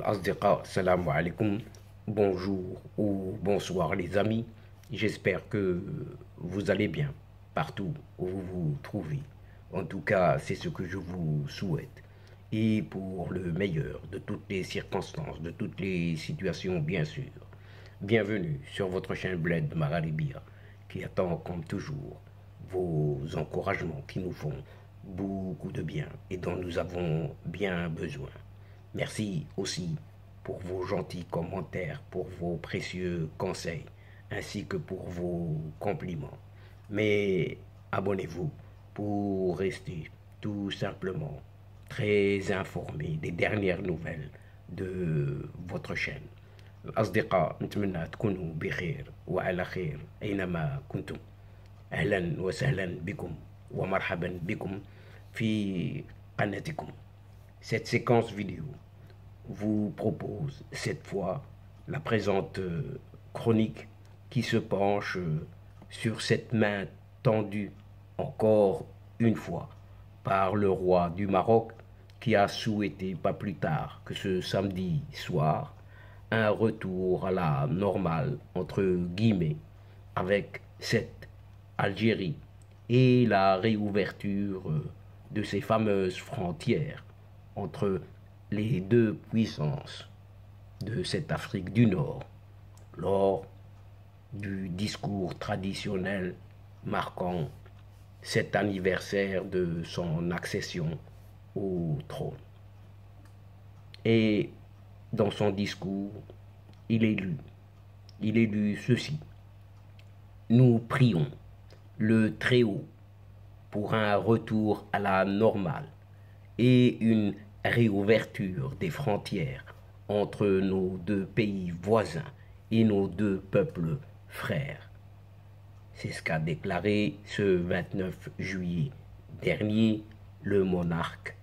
Asdiqa, salam alaikum, bonjour ou bonsoir les amis. J'espère que vous allez bien partout où vous vous trouvez. En tout cas, c'est ce que je vous souhaite. Et pour le meilleur de toutes les circonstances, de toutes les situations, bien sûr. Bienvenue sur votre chaîne Bled Maralibia, qui attend comme toujours vos encouragements qui nous font beaucoup de bien et dont nous avons bien besoin. Merci aussi pour vos gentils commentaires, pour vos précieux conseils, ainsi que pour vos compliments. Mais abonnez-vous pour rester tout simplement très informé des dernières nouvelles de votre chaîne. أصدقاء نتمنى تكونوا بخير وعلى خير أينما كنتم. أهلا وسهلا بكم ومرحبا بكم في قناتكم. Cette séquence vidéo vous propose cette fois la présente chronique qui se penche sur cette main tendue encore une fois par le roi du Maroc qui a souhaité pas plus tard que ce samedi soir un retour à la normale entre guillemets avec cette Algérie et la réouverture de ces fameuses frontières entre les deux puissances de cette Afrique du Nord lors du discours traditionnel marquant cet anniversaire de son accession au trône. Et dans son discours, il est lu ceci: nous prions le Très-Haut pour un retour à la normale et une réouverture des frontières entre nos deux pays voisins et nos deux peuples frères. C'est ce qu'a déclaré ce 29 juillet dernier le monarque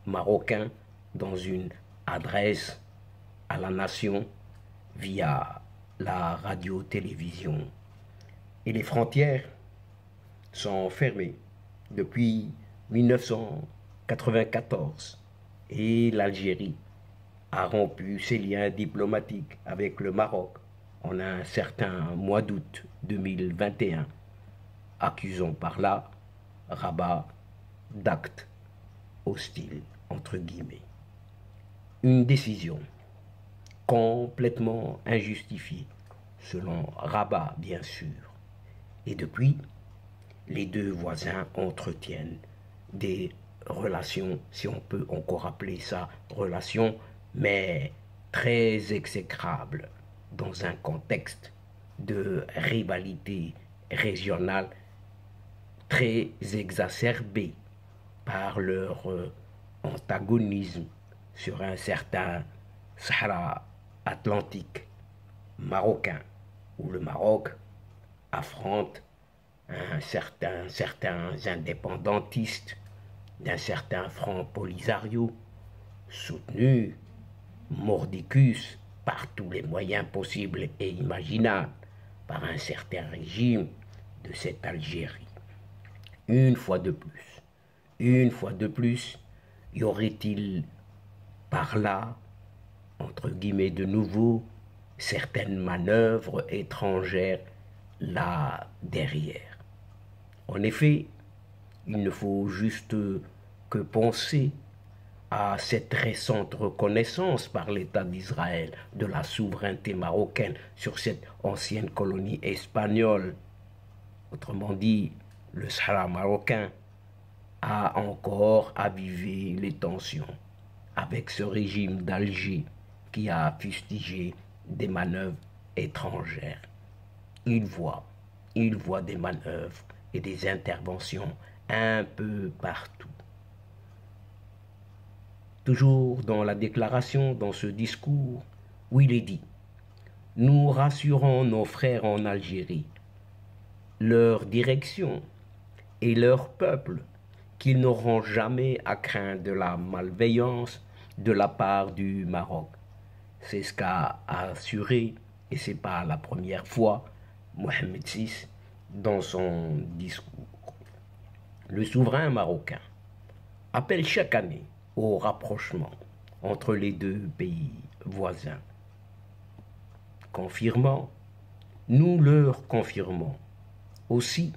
marocain dans une adresse à la nation via la radio-télévision. Et les frontières sont fermées depuis 1994 et l'Algérie a rompu ses liens diplomatiques avec le Maroc en un certain mois d'août 2021, accusant par là Rabat d'actes hostiles entre guillemets. Une décision complètement injustifiée selon Rabat bien sûr. Et depuis, les deux voisins entretiennent des relations, si on peut encore appeler ça relations, mais très exécrables dans un contexte de rivalité régionale très exacerbé par leur antagonisme sur un certain Sahara atlantique marocain, où le Maroc affronte certains indépendantistes d'un certain front Polisario, soutenu mordicus par tous les moyens possibles et imaginables par un certain régime de cette Algérie. Une fois de plus, y aurait-il par là, entre guillemets de nouveau, certaines manœuvres étrangères là derrière. En effet, il ne faut juste que penser à cette récente reconnaissance par l'État d'Israël de la souveraineté marocaine sur cette ancienne colonie espagnole. Autrement dit, le Sahara marocain a encore avivé les tensions avec ce régime d'Alger qui a fustigé des manœuvres étrangères. Il voit des manœuvres et des interventions un peu partout. Toujours dans la déclaration, dans ce discours, où il est dit « Nous rassurons nos frères en Algérie, leur direction et leur peuple qu'ils n'auront jamais à craindre de la malveillance de la part du Maroc. » C'est ce qu'a assuré, et ce n'est pas la première fois, Mohamed VI dans son discours. Le souverain marocain appelle chaque année au rapprochement entre les deux pays voisins. Confirmant, nous leur confirmons aussi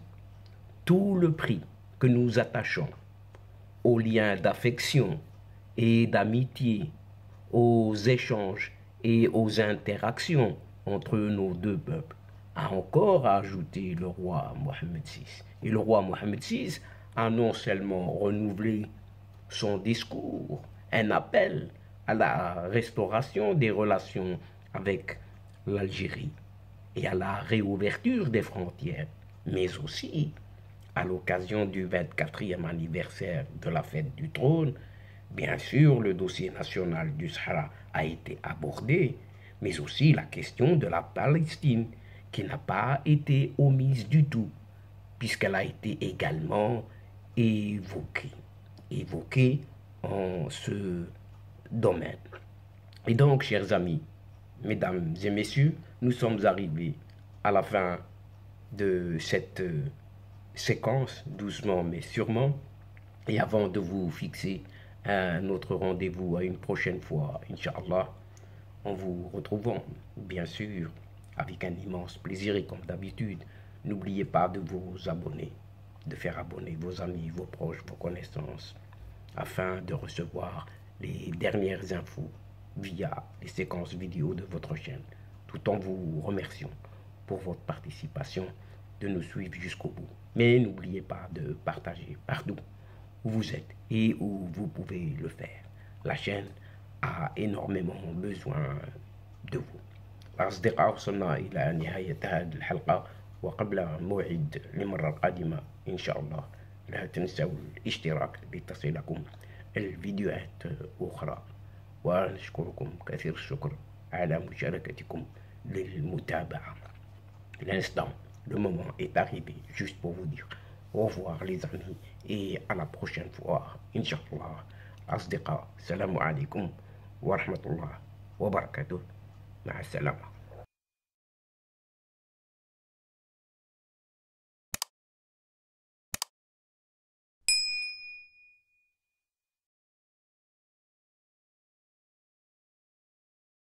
tout le prix que nous attachons aux liens d'affection et d'amitié, aux échanges et aux interactions entre nos deux peuples, a encore ajouté le roi Mohammed VI. Et le roi Mohammed VI a non seulement renouvelé son discours, un appel à la restauration des relations avec l'Algérie et à la réouverture des frontières, mais aussi à l'occasion du 24e anniversaire de la fête du trône. Bien sûr, le dossier national du Sahara a été abordé, mais aussi la question de la Palestine, qui n'a pas été omise du tout, puisqu'elle a été également évoquée en ce domaine. Et donc, chers amis, mesdames et messieurs, nous sommes arrivés à la fin de cette séquence, doucement mais sûrement. Et avant de vous fixer un autre rendez-vous à une prochaine fois, Inch'Allah, en vous retrouvant, bien sûr, avec un immense plaisir. Et comme d'habitude, n'oubliez pas de vous abonner, de faire abonner vos amis, vos proches, vos connaissances, afin de recevoir les dernières infos via les séquences vidéo de votre chaîne, tout en vous remerciant pour votre participation, de nous suivre jusqu'au bout. Mais n'oubliez pas de partager partout où vous êtes et où vous pouvez le faire. La chaîne a énormément besoin de vous. أصدقاء، وصلنا إلى نهاية هذه الحلقة، وقبل موعد للمرة القادمة إن شاء الله لا تنسوا الاشتراك لتصلكم الفيديوهات أخرى. ونشكركم كثير الشكر على مشاركتكم للمتابعة. L'instant, le moment est arrivé juste pour vous dire au revoir les amis et à la prochaine fois. Inch'Allah. أصدقاء، السلام عليكم ورحمة الله وبركاته. مع السلامة.